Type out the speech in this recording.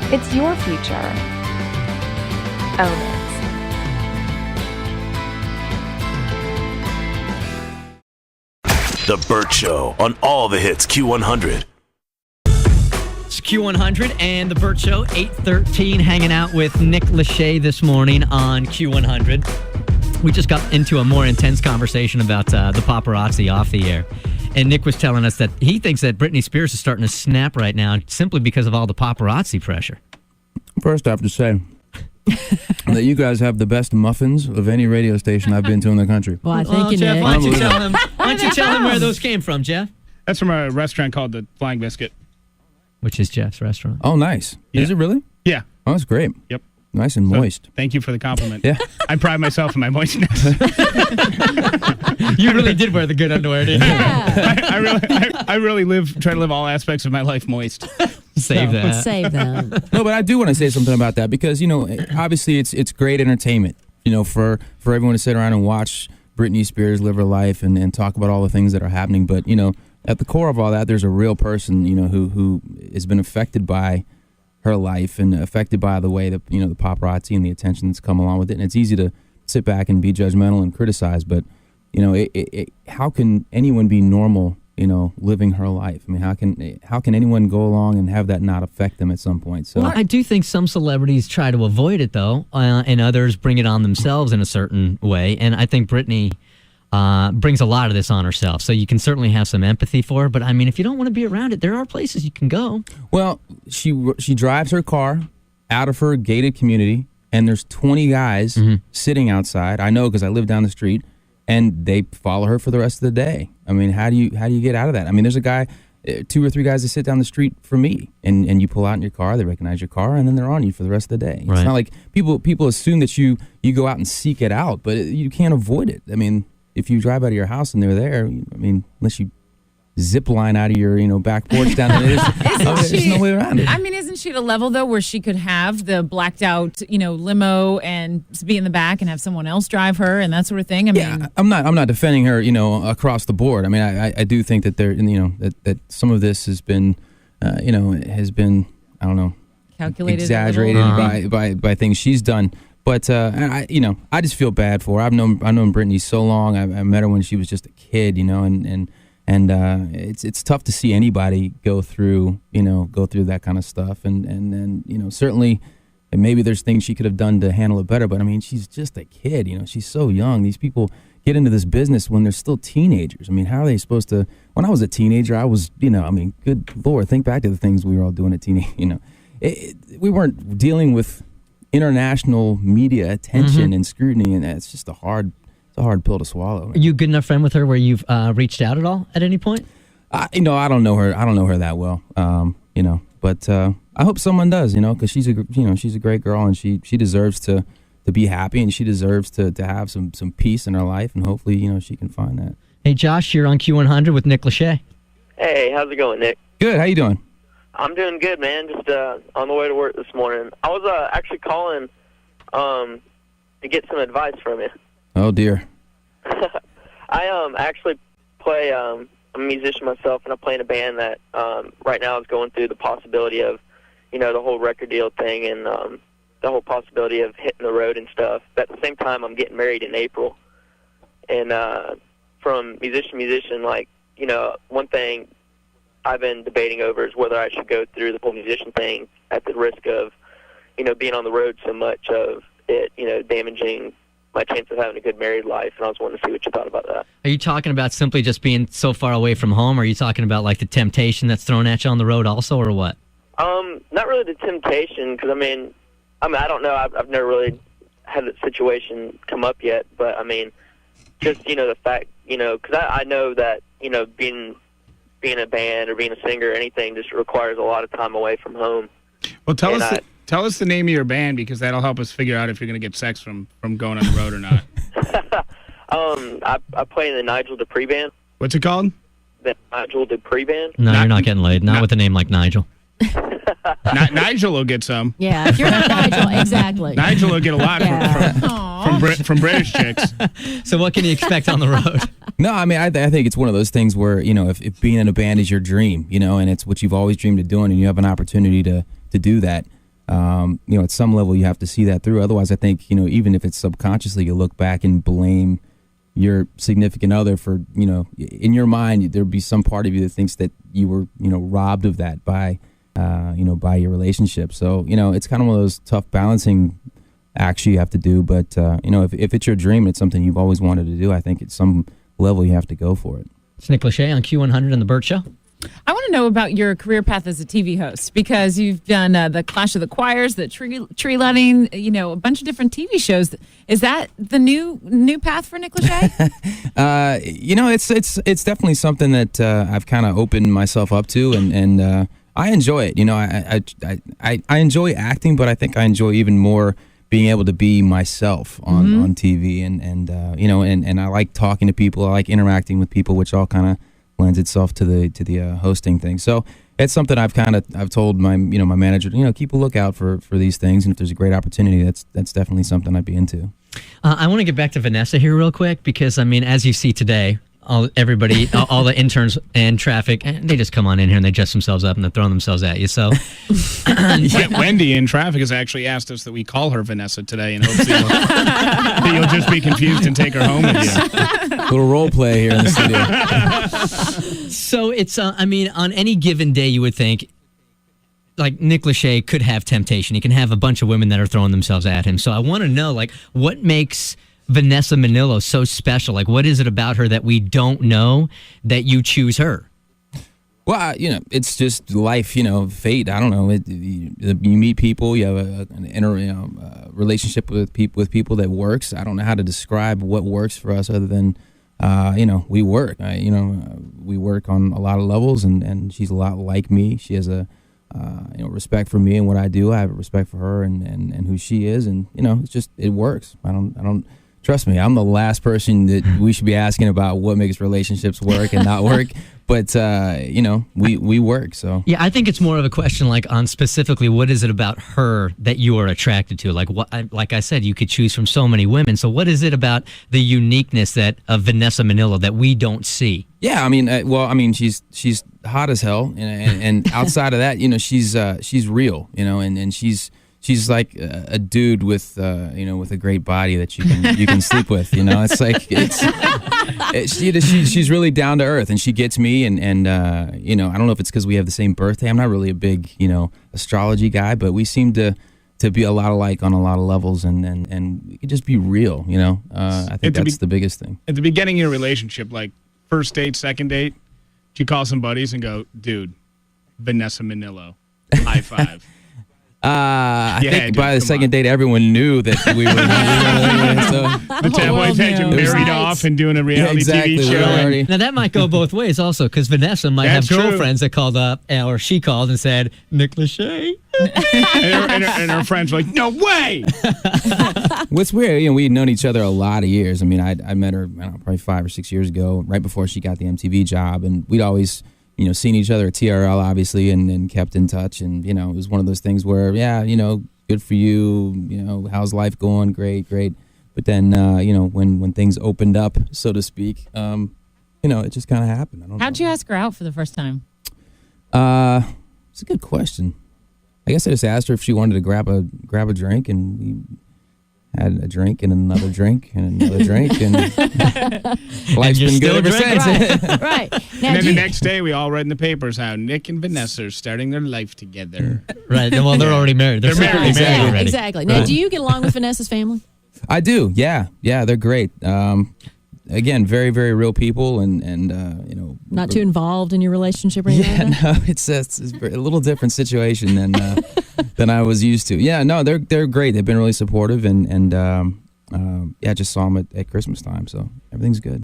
It's your future. Own it. The Bert Show on all the hits Q100. It's Q100 and The Bert Show, 8:13, hanging out with Nick Lachey this morning on Q100. We just got into a more intense conversation about the paparazzi off the air. And Nick was telling us that he thinks that Britney Spears is starting to snap right now simply because of all the paparazzi pressure. First, I have to say that you guys have the best muffins of any radio station I've been to in the country. Well, I think you Jeff, Nick. why don't you tell him where those came from, Jeff? That's from a restaurant called the Flying Biscuit. Which is Jeff's restaurant. Oh, nice. Yeah. Is it really? Yeah. Oh, that's great. Yep. Nice and moist. Thank you for the compliment. Yeah. I pride myself in my moistness. You really did wear the good underwear, didn't you? Yeah. I really try to live all aspects of my life moist. Save that. Save that. No, but I do want to say something about that because, obviously it's great entertainment, for everyone to sit around and watch Britney Spears live her life and talk about all the things that are happening. But, at the core of all that, there's a real person, who has been affected by her life and affected by the way that, the paparazzi and the attention that's come along with it. And it's easy to sit back and be judgmental and criticize, but, how can anyone be normal, living her life? I mean, how can anyone go along and have that not affect them at some point? So Well, I do think some celebrities try to avoid it, though, and others bring it on themselves in a certain way. And I think Britney brings a lot of this on herself. So you can certainly have some empathy for her. But, I mean, if you don't want to be around it, there are places you can go. Well, she drives her car out of her gated community, and there's 20 guys sitting outside. I know because I live down the street, and they follow her for the rest of the day. I mean, how do you get out of that? I mean, there's a guy, 2 or 3 guys that sit down the street for me, and you pull out in your car, they recognize your car, and then they're on you for the rest of the day. Right. It's not like people assume that you go out and seek it out, but you can't avoid it. I mean, if you drive out of your house and they're there, I mean, unless you zip line out of your back porch down there, there's no way around it. I mean, isn't she at a level though where she could have the blacked out limo and be in the back and have someone else drive her and that sort of thing? I mean, I'm not defending her across the board. I mean, I do think that there that some of this has been I don't know, calculated, exaggerated by things she's done. But I just feel bad for her. I've known Britney so long. I met her when she was just a kid, and it's tough to see anybody go through that kind of stuff. And certainly maybe there's things she could have done to handle it better. But I mean, she's just a kid. She's so young. These people get into this business when they're still teenagers. I mean, how are they supposed to? When I was a teenager, I was good Lord, think back to the things we were all doing at teenage. We weren't dealing with international media attention and scrutiny, and it's just a hard pill to swallow. Are you a good enough friend with her where you've reached out at all at any point? I don't know her. I don't know her that well. But I hope someone does. Because she's a great girl, and she deserves to be happy, and she deserves to have some peace in her life, and hopefully she can find that. Hey, Josh, you're on Q100 with Nick Lachey. Hey, how's it going, Nick? Good. How you doing? I'm doing good, man. Just on the way to work this morning. I was actually calling to get some advice from you. Oh dear. I actually play. I'm a musician myself, and I play in a band that right now is going through the possibility of, the whole record deal thing and the whole possibility of hitting the road and stuff. But at the same time, I'm getting married in April, and from musician to musician, one thing I've been debating over is whether I should go through the whole musician thing at the risk of, being on the road so much of it, damaging my chance of having a good married life. And I was wanting to see what you thought about that. Are you talking about simply just being so far away from home? Or are you talking about like the temptation that's thrown at you on the road also, or what? Not really the temptation, because I don't know. I've never really had that situation come up yet, but just the fact, because I know that being a band or being a singer or anything just requires a lot of time away from home. Well, tell us the name of your band, because that'll help us figure out if you're going to get sex from going on the road or not. I play in the Nigel Dupree band. What's it called? The Nigel Dupree band. No, you're not getting laid. Not with a name like Nigel. Nigel will get some. Yeah, if you're not Nigel, exactly. Nigel will get a lot from British chicks. So what can you expect on the road? No, I think it's one of those things where, if being in a band is your dream, and it's what you've always dreamed of doing, and you have an opportunity to do that, at some level you have to see that through. Otherwise, I think, even if it's subconsciously, you look back and blame your significant other for, in your mind, there'd be some part of you that thinks that you were, robbed of that by your relationship. So, it's kind of one of those tough balancing acts you have to do. But, if it's your dream and it's something you've always wanted to do, I think at some level you have to go for it. It's Nick Lachey on Q100 and The Bert Show. I want to know about your career path as a TV host, because you've done the Clash of the Choirs, the Tree Lighting, a bunch of different TV shows. Is that the new path for Nick Lachey? It's definitely something that I've kind of opened myself up to, and I enjoy it. I enjoy acting, but I think I enjoy even more being able to be myself on TV, and I like talking to people. I like interacting with people, which all kind of lends itself to the hosting thing. So it's something I've told my my manager, keep a lookout for these things, and if there's a great opportunity, that's definitely something I'd be into. I want to get back to Vanessa here real quick, because as you see today, all the interns and traffic, they just come on in here and they dress themselves up and they're throwing themselves at you. So Wendy in traffic has actually asked us that we call her Vanessa today, and hopes that you'll just be confused and take her home with you. Little role play here in the studio. So it's, on any given day, you would think, like, Nick Lachey could have temptation. He can have a bunch of women that are throwing themselves at him. So I want to know, what makes Vanessa Minnillo so special? What is it about her that we don't know that you choose her? Well, it's just life, fate. I don't know. You meet people, you have an relationship with people that works. I don't know how to describe what works for us other than, we work. We work on a lot of levels, and she's a lot like me. She has a respect for me and what I do. I have a respect for her and who she is, and it works. I don't. Trust me, I'm the last person that we should be asking about what makes relationships work and not work. But, we work, so. Yeah, I think it's more of a question on specifically what is it about her that you are attracted to? Like I said, you could choose from so many women. So what is it about the uniqueness of Vanessa Minnillo that we don't see? Yeah, she's hot as hell. And outside of that, she's real, and she's like a dude with with a great body that you can sleep with. She's really down to earth, and she gets me. And I don't know if it's because we have the same birthday. I'm not really a big astrology guy, but we seem to be a lot alike on a lot of levels, and we could just be real. I think that's the biggest thing. At the beginning of your relationship, like first date, second date, you call some buddies and go, "Dude, Vanessa Minnillo, high five." I think by the second date, everyone knew that we were. The tabloids had you married off and doing a reality TV show. Now that might go both ways also, because Vanessa might have girlfriends that called up, or she called and said, Nick Lachey. and her friends were like, no way. What's weird, we'd known each other a lot of years. I met her, probably 5 or 6 years ago, right before she got the MTV job, and we'd always seen each other at TRL, obviously, and kept in touch. And, it was one of those things where, good for you. How's life going? Great. But then, when things opened up, so to speak, it just kind of happened. How'd you ask her out for the first time? It's a good question. I guess I just asked her if she wanted to grab a drink, and we had a drink and another drink and another drink, and life's been good ever since. Right. Now, And then the next day, we all read in the papers how Nick and Vanessa are starting their life together. Right. Well, they're already married. They're married. married already. Exactly. Now, do you get along with Vanessa's family? I do. Yeah, they're great. Again, very, very real people, and Not too involved in your relationship or anything? Yeah, no, it's a little different situation than I was used to. Yeah, no, they're great. They've been really supportive, and just saw them at Christmas time, so everything's good.